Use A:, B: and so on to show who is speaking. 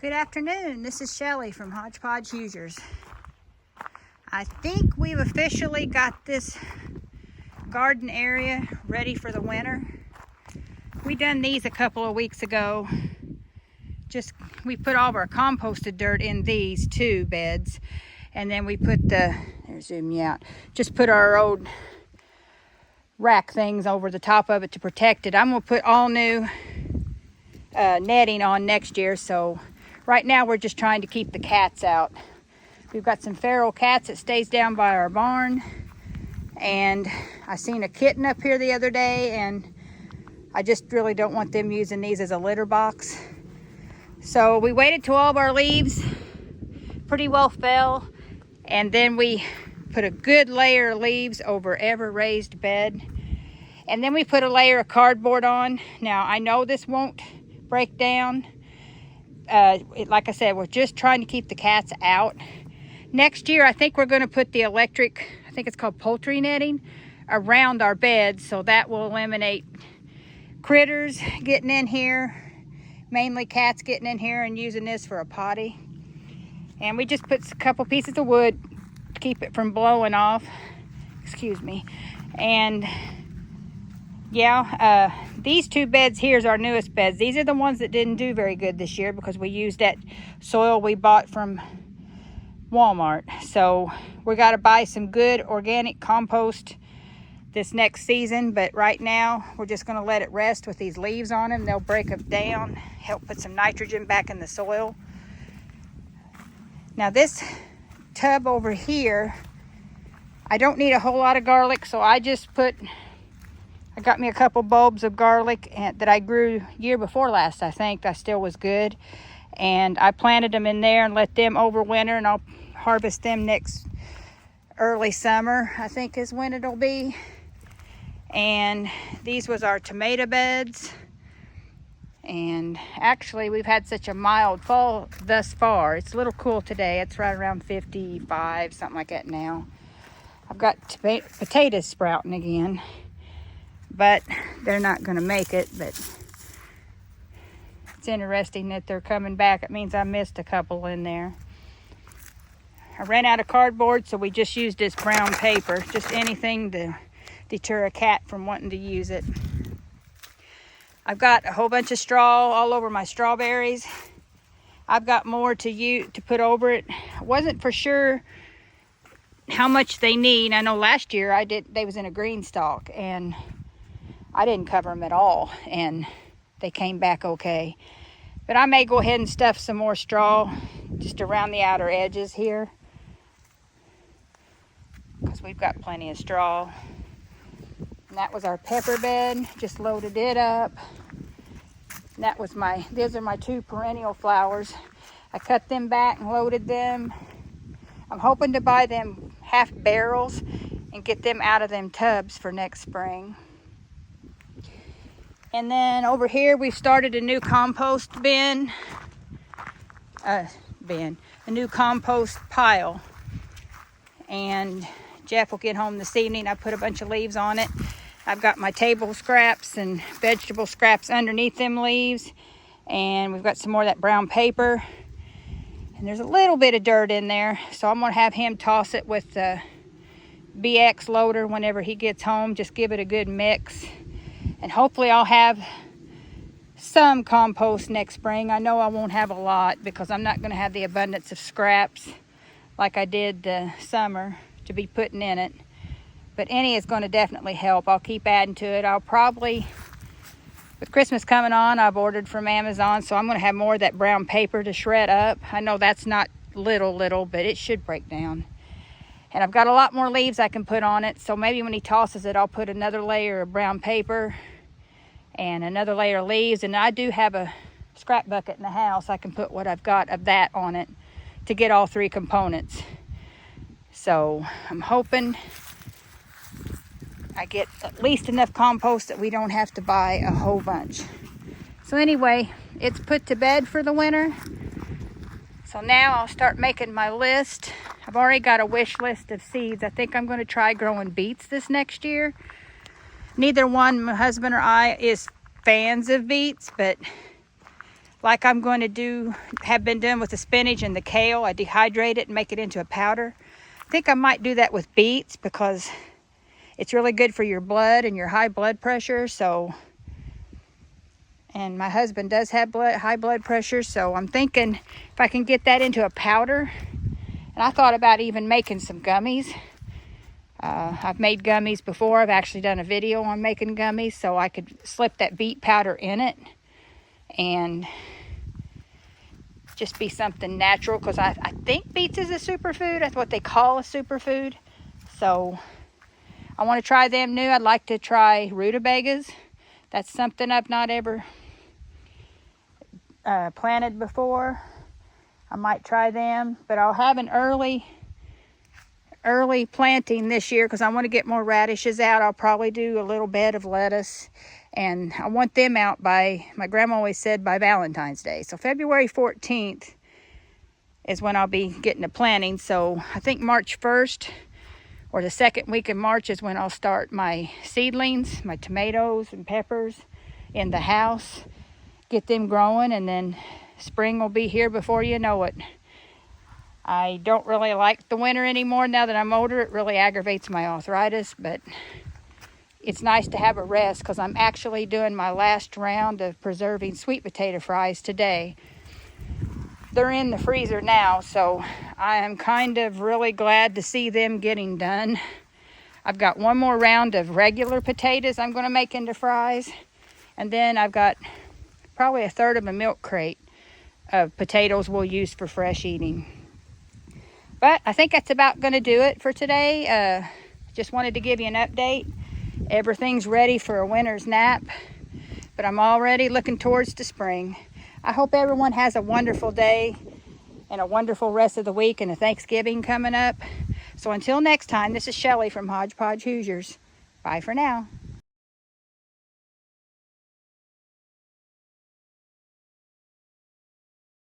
A: Good afternoon, this is Shelly from Hodgepodge Users. I think we've officially got this garden area ready for the winter. We done these a couple of weeks ago. We put all of our composted dirt in these two beds, and then we put zoom you out, just put our old rack things over the top of it to protect it. I'm gonna put all new netting on next year, so right now we're just trying to keep the cats out. We've got some feral cats that stays down by our barn, and I seen a kitten up here the other day, and I just really don't want them using these as a litter box. So we waited till all of our leaves pretty well fell, and then we put a good layer of leaves over every raised bed, and then we put a layer of cardboard on. Now I know this won't break down. Like I said, we're just trying to keep the cats out. Next year I think we're going to put the electric, I think it's called poultry netting, around our beds, so that will eliminate critters getting in here, mainly cats getting in here and using this for a potty. And we just put a couple pieces of wood to keep it from blowing off. Excuse me. And yeah, these two beds here is our newest beds. These are the ones that didn't do very good this year because we used that soil we bought from Walmart. So we got to buy some good organic compost this next season, but right now we're just going to let it rest with these leaves on them. They'll break them down, help put some nitrogen back in the soil. Now this tub over here, I don't need a whole lot of garlic, so I got me a couple bulbs of garlic that I grew year before last, I think. That still was good. And I planted them in there and let them overwinter, and I'll harvest them next early summer, I think is when it'll be. And these was our tomato beds. And actually we've had such a mild fall thus far. It's a little cool today. It's right around 55, something like that now. I've got potatoes sprouting again, but they're not going to make it. But it's interesting that they're coming back. It means I missed a couple in there. I ran out of cardboard, so we just used this brown paper, just anything to deter a cat from wanting to use it. I've got a whole bunch of straw all over my strawberries. I've got more to put over it. I wasn't for sure how much they need. I know last year they was in a green stalk, and I didn't cover them at all, and they came back okay. But I may go ahead and stuff some more straw just around the outer edges here, because we've got plenty of straw. And that was our pepper bed, just loaded it up. And that was these are my two perennial flowers. I cut them back and loaded them. I'm hoping to buy them half barrels and get them out of them tubs for next spring. And then over here we've started a new compost a new compost pile. And Jeff will get home this evening. I put a bunch of leaves on it. I've got my table scraps and vegetable scraps underneath them leaves. And we've got some more of that brown paper. And there's a little bit of dirt in there. So I'm going to have him toss it with the BX loader whenever he gets home. Just give it a good mix. And hopefully I'll have some compost next spring. I know I won't have a lot because I'm not going to have the abundance of scraps like I did the summer to be putting in it. But any is going to definitely help. I'll keep adding to it. I'll probably, with Christmas coming on, I've ordered from Amazon, so I'm going to have more of that brown paper to shred up. I know that's not little, but it should break down. And I've got a lot more leaves I can put on it, so maybe when he tosses it, I'll put another layer of brown paper and another layer of leaves. And I do have a scrap bucket in the house. I can put what I've got of that on it to get all three components. So I'm hoping I get at least enough compost that we don't have to buy a whole bunch. So anyway, it's put to bed for the winter. So now I'll start making my list. I've already got a wish list of seeds. I think I'm going to try growing beets this next year. Neither one, my husband or I, is fans of beets, but like I'm going to have been doing with the spinach and the kale. I dehydrate it and make it into a powder. I think I might do that with beets because it's really good for your blood and your high blood pressure. So, and my husband does have high blood pressure, so I'm thinking if I can get that into a powder. And I thought about even making some gummies. I've made gummies before. I've actually done a video on making gummies, so I could slip that beet powder in it and just be something natural, because I think beets is a superfood. That's what they call a superfood. So I want to try them new. I'd like to try rutabagas. That's something I've not ever planted before. I might try them, but I'll have an early planting this year because I want to get more radishes out. I'll probably do a little bed of lettuce, and I want them out by, my grandma always said, by Valentine's Day. So February 14th is when I'll be getting to planting. So I think March 1st or the second week of March is when I'll start my seedlings, my tomatoes and peppers in the house, get them growing, and then spring will be here before you know it. I don't really like the winter anymore now that I'm older. It really aggravates my arthritis, but it's nice to have a rest because I'm actually doing my last round of preserving sweet potato fries today. They're in the freezer now, so I am kind of really glad to see them getting done. I've got one more round of regular potatoes I'm going to make into fries, and then I've got probably a third of a milk crate of potatoes we'll use for fresh eating. But I think that's about going to do it for today. Just wanted to give you an update. Everything's ready for a winter's nap, but I'm already looking towards the spring. I hope everyone has a wonderful day and a wonderful rest of the week and a Thanksgiving coming up. So until next time, this is Shelley from Hodgepodge Hoosiers. Bye for now.